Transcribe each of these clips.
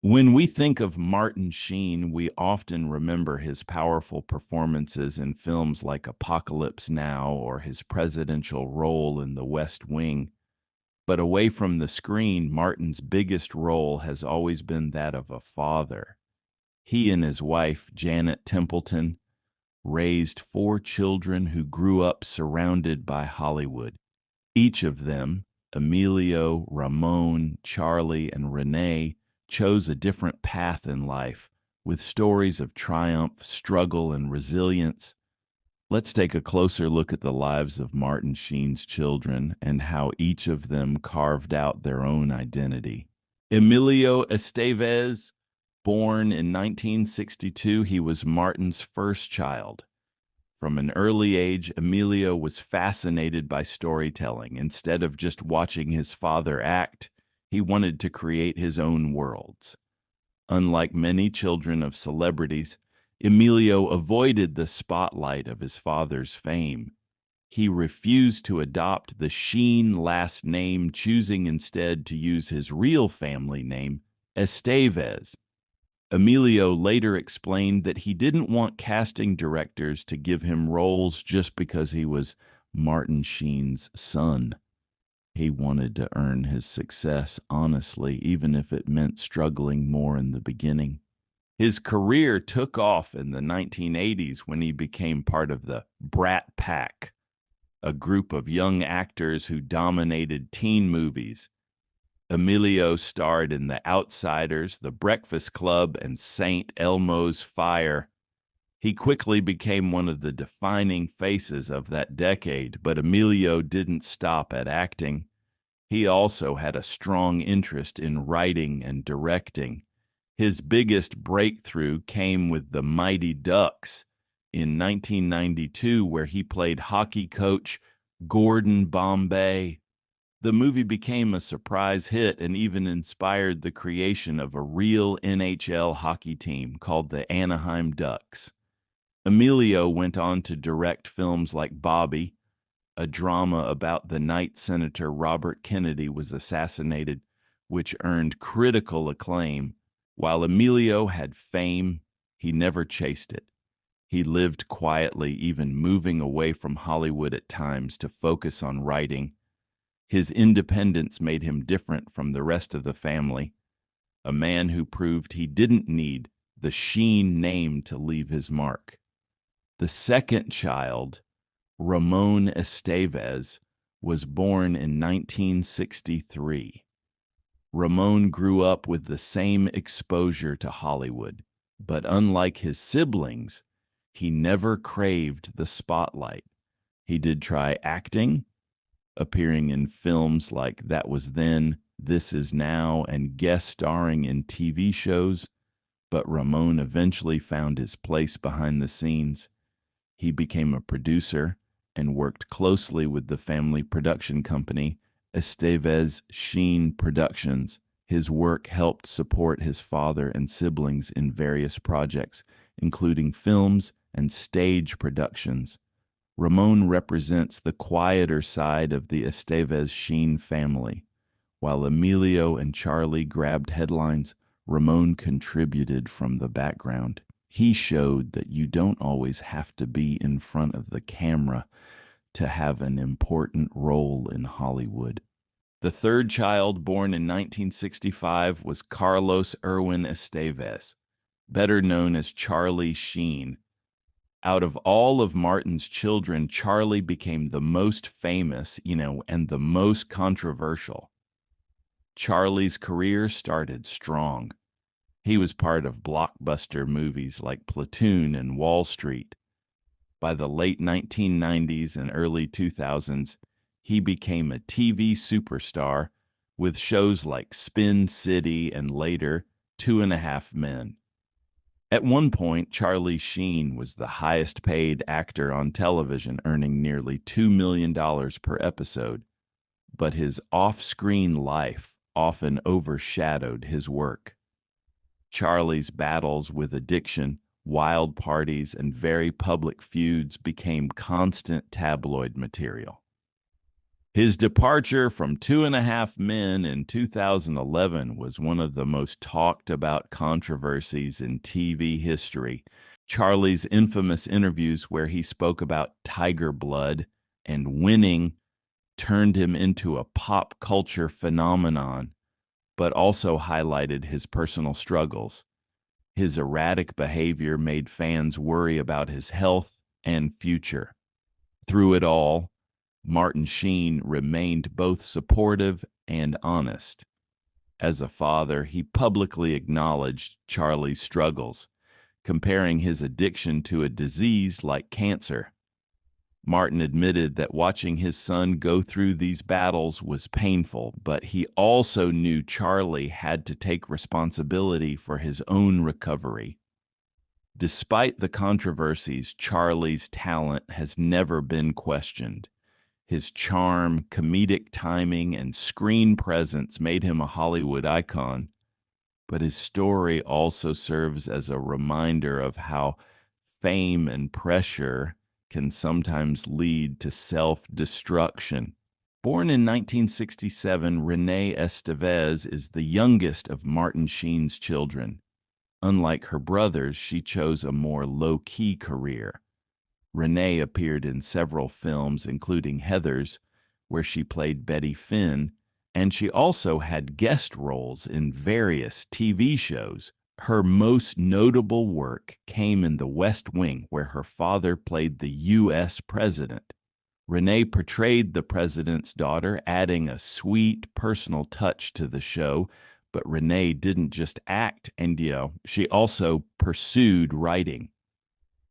When we think of Martin Sheen, we often remember his powerful performances in films like Apocalypse Now or his presidential role in The West Wing. But away from the screen, Martin's biggest role has always been that of a father. He and his wife, Janet Templeton, raised four children who grew up surrounded by Hollywood. Each of them, Emilio, Ramon, Charlie, and Renee, chose a different path in life, with stories of triumph, struggle, and resilience. Let's take a closer look at the lives of Martin Sheen's children and how each of them carved out their own identity. Emilio Estevez, born in 1962, he was Martin's first child. From an early age, Emilio was fascinated by storytelling. Instead of just watching his father act, he wanted to create his own worlds. Unlike many children of celebrities, Emilio avoided the spotlight of his father's fame. He refused to adopt the Sheen last name, choosing instead to use his real family name, Estevez. Emilio later explained that he didn't want casting directors to give him roles just because he was Martin Sheen's son. He wanted to earn his success honestly, even if it meant struggling more in the beginning. His career took off in the 1980s when he became part of the Brat Pack, a group of young actors who dominated teen movies. Emilio starred in The Outsiders, The Breakfast Club, and St. Elmo's Fire. He quickly became one of the defining faces of that decade, but Emilio didn't stop at acting. He also had a strong interest in writing and directing. His biggest breakthrough came with The Mighty Ducks in 1992, where he played hockey coach Gordon Bombay. The movie became a surprise hit and even inspired the creation of a real NHL hockey team called the Anaheim Ducks. Emilio went on to direct films like Bobby, a drama about the night Senator Robert Kennedy was assassinated, which earned critical acclaim. While Emilio had fame, he never chased it. He lived quietly, even moving away from Hollywood at times to focus on writing. His independence made him different from the rest of the family, a man who proved he didn't need the Sheen name to leave his mark. The second child, Ramon Estevez, was born in 1963. Ramon grew up with the same exposure to Hollywood, but unlike his siblings, he never craved the spotlight. He did try acting, appearing in films like That Was Then, This Is Now, and guest starring in TV shows, but Ramon eventually found his place behind the scenes. He became a producer and worked closely with the family production company, Estevez Sheen Productions. His work helped support his father and siblings in various projects, including films and stage productions. Ramon represents the quieter side of the Estevez Sheen family. While Emilio and Charlie grabbed headlines, Ramon contributed from the background. He showed that you don't always have to be in front of the camera to have an important role in Hollywood. The third child, born in 1965, was Carlos Erwin Estevez, better known as Charlie Sheen. Out of all of Martin's children, Charlie became the most famous, and the most controversial. Charlie's career started strong. He was part of blockbuster movies like Platoon and Wall Street. By the late 1990s and early 2000s, he became a TV superstar with shows like Spin City and later 2.5 Men. At one point, Charlie Sheen was the highest paid actor on television, earning nearly $2 million per episode. But his off-screen life often overshadowed his work. Charlie's battles with addiction, wild parties, and very public feuds became constant tabloid material. His departure from Two and a Half Men in 2011 was one of the most talked about controversies in TV history. Charlie's infamous interviews where he spoke about tiger blood and winning turned him into a pop culture phenomenon, but also highlighted his personal struggles. His erratic behavior made fans worry about his health and future. Through it all, Martin Sheen remained both supportive and honest. As a father, he publicly acknowledged Charlie's struggles, comparing his addiction to a disease like cancer. Martin admitted that watching his son go through these battles was painful, but he also knew Charlie had to take responsibility for his own recovery. Despite the controversies, Charlie's talent has never been questioned. His charm, comedic timing, and screen presence made him a Hollywood icon, but his story also serves as a reminder of how fame and pressure can sometimes lead to self-destruction. Born in 1967, Renee Estevez is the youngest of Martin Sheen's children. Unlike her brothers, she chose a more low-key career. Renee appeared in several films, including Heathers, where she played Betty Finn, and she also had guest roles in various TV shows. Her most notable work came in The West Wing, where her father played the U.S. president. Renee portrayed the president's daughter, adding a sweet, personal touch to the show, but Renee didn't just act, and she also pursued writing.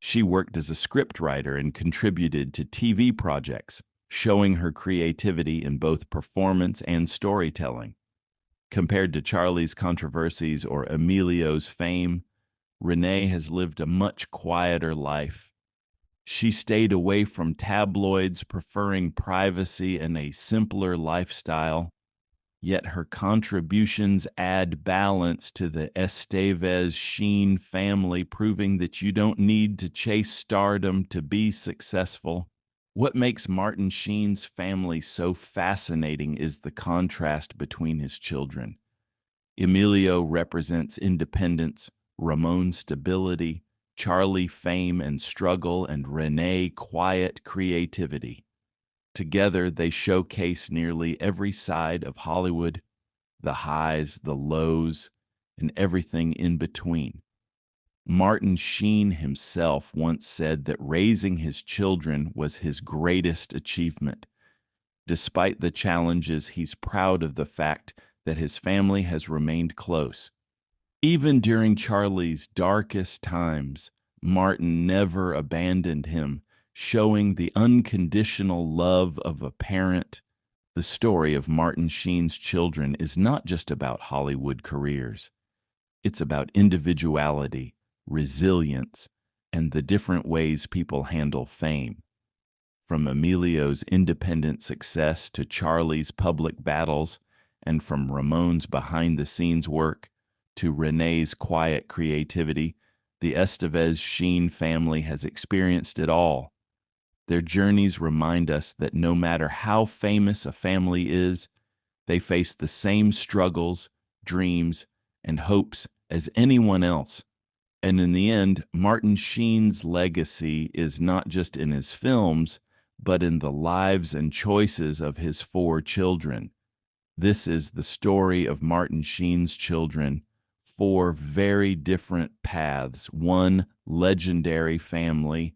She worked as a scriptwriter and contributed to TV projects, showing her creativity in both performance and storytelling. Compared to Charlie's controversies or Emilio's fame, Renee has lived a much quieter life. She stayed away from tabloids, preferring privacy and a simpler lifestyle. Yet her contributions add balance to the Estevez-Sheen family, proving that you don't need to chase stardom to be successful. What makes Martin Sheen's family so fascinating is the contrast between his children. Emilio represents independence, Ramon stability, Charlie fame and struggle, and Renee quiet creativity. Together, they showcase nearly every side of Hollywood, the highs, the lows, and everything in between. Martin Sheen himself once said that raising his children was his greatest achievement. Despite the challenges, he's proud of the fact that his family has remained close. Even during Charlie's darkest times, Martin never abandoned him, showing the unconditional love of a parent. The story of Martin Sheen's children is not just about Hollywood careers. It's about individuality, resilience, and the different ways people handle fame. From Emilio's independent success to Charlie's public battles, and from Ramon's behind-the-scenes work to Renee's quiet creativity, the Estevez-Sheen family has experienced it all. Their journeys remind us that no matter how famous a family is, they face the same struggles, dreams, and hopes as anyone else. And in the end, Martin Sheen's legacy is not just in his films, but in the lives and choices of his 4 children. This is the story of Martin Sheen's children, 4 very different paths, one legendary family,